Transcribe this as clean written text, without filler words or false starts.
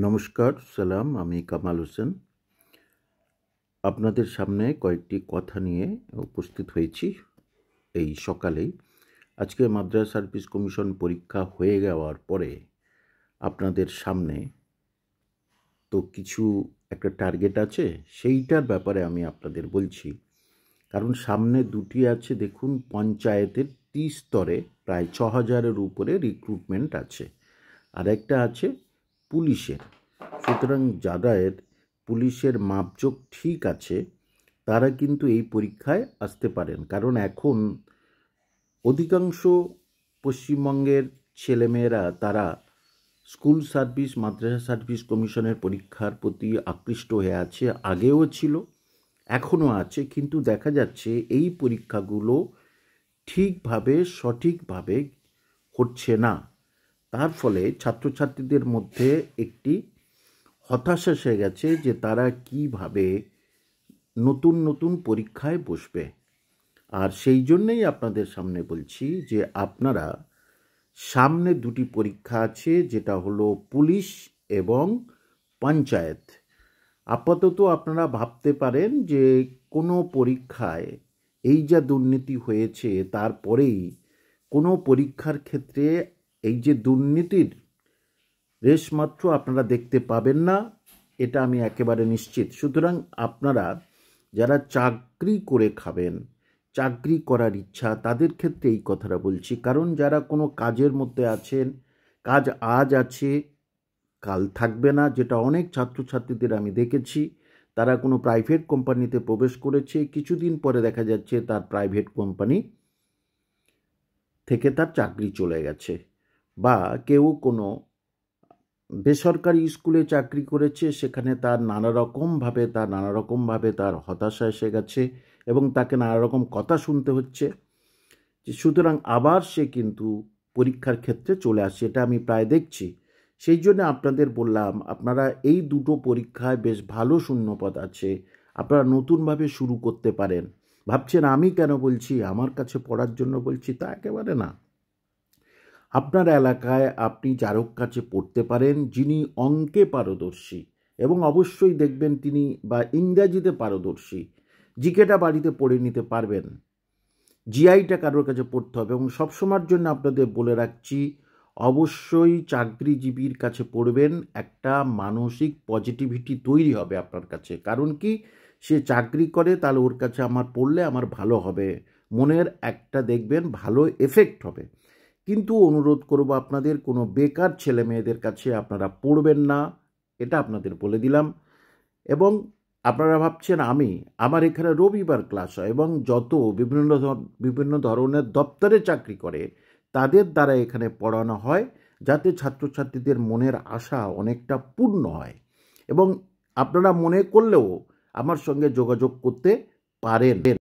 নমস্কার, সালাম। আমি কামাল হোসেন। আপনাদের সামনে কয়েকটি কথা নিয়ে উপস্থিত হয়েছি এই সকালেই। আজকে মাদ্রাসা সার্ভিস কমিশন পরীক্ষা হয়ে যাওয়ার পরে আপনাদের সামনে তো কিছু একটা টার্গেট আছে, সেইটার ব্যাপারে আমি আপনাদের বলছি। কারণ সামনে দুটি আছে, দেখুন, পঞ্চায়েতের ত্রিস্তরে প্রায় ৬,০০০-এর উপরে রিক্রুটমেন্ট আছে, আর একটা আছে পুলিশের। সুতরাং যাদের পুলিশের মাপজোক ঠিক আছে তারা কিন্তু এই পরীক্ষায় আসতে পারেন। কারণ এখন অধিকাংশ পশ্চিমবঙ্গের ছেলেমেয়েরা তারা স্কুল সার্ভিস, মাদ্রাসা সার্ভিস কমিশনের পরীক্ষার প্রতি আকৃষ্ট হয়ে আছে। আগেও ছিল, এখনও আছে, কিন্তু দেখা যাচ্ছে এই পরীক্ষাগুলো ঠিকভাবে সঠিকভাবে হচ্ছে না। তার ফলে ছাত্রছাত্রীদের মধ্যে একটি হতাশা এসে গেছে যে তারা কিভাবে নতুন নতুন পরীক্ষায় বসবে। আর সেই জন্যেই আপনাদের সামনে বলছি যে আপনারা সামনে দুটি পরীক্ষা আছে, যেটা হলো পুলিশ এবং পঞ্চায়েত। আপাতত আপনারা ভাবতে পারেন যে কোনো পরীক্ষায় এই যা দুর্নীতি হয়েছে তারপরেই কোনো পরীক্ষার ক্ষেত্রে এই যে দুর্নীতির রেশমাত্র আপনারা দেখতে পাবেন না, এটা আমি একেবারে নিশ্চিত। সুতরাং আপনারা যারা চাকরি করে খাবেন, চাকরি করার ইচ্ছা, তাদের ক্ষেত্রে এই কথাটা বলছি। কারণ যারা কোনো কাজের মধ্যে আছেন, কাজ আজ আছে কাল থাকবে না, যেটা অনেক ছাত্রছাত্রীদের আমি দেখেছি। তারা কোনো প্রাইভেট কোম্পানিতে প্রবেশ করেছে, কিছুদিন পরে দেখা যাচ্ছে তার প্রাইভেট কোম্পানি থেকে তার চাকরি চলে গেছে। বা কেউ কোনো বেসরকারি স্কুলে চাকরি করেছে, সেখানে তার নানা রকমভাবে তার হতাশা এসে গেছে এবং তাকে নানা রকম কথা শুনতে হচ্ছে। সুতরাং আবার সে কিন্তু পরীক্ষার ক্ষেত্রে চলে আসছে, এটা আমি প্রায় দেখছি। সেই জন্য আপনাদের বললাম, আপনারা এই দুটো পরীক্ষায় বেশ ভালো শূন্যপদ আছে, আপনারা নতুনভাবে শুরু করতে পারেন। ভাবছেন আমি কেন বলছি, আমার কাছে পড়ার জন্য বলছি, তা একেবারে না। আপনার এলাকায় আপনি যার কাছে পড়তে পারেন যিনি অঙ্কে পারদর্শী, এবং অবশ্যই দেখবেন তিনি বা ইংরাজিতে পারদর্শী, জিকেটা বাড়িতে পড়ে নিতে পারবেন, জিআইটা কারোর কাছে পড়তে হবে। এবং সবসময়ের জন্য আপনাদের বলে রাখছি, অবশ্যই চাকরিজীবীর কাছে পড়বেন। একটা মানসিক পজিটিভিটি তৈরি হবে আপনার কাছে। কারণ কি, সে চাকরি করে, তাহলে ওর কাছে আমার পড়লে আমার ভালো হবে, মনের একটা দেখবেন ভালো এফেক্ট হবে। কিন্তু অনুরোধ করব আপনাদের, কোনো বেকার ছেলে মেয়েদের কাছে আপনারা পড়বেন না, এটা আপনাদের বলে দিলাম। এবং আপনারা ভাবছেন আমার এখানে রবিবার ক্লাস হয়, এবং যত বিভিন্ন ধরনের দপ্তরে চাকরি করে তাদের দ্বারা এখানে পড়ানো হয়, যাতে ছাত্রছাত্রীদের মনের আশা অনেকটা পূর্ণ হয়। এবং আপনারা মনে করলেও আমার সঙ্গে যোগাযোগ করতে পারেন।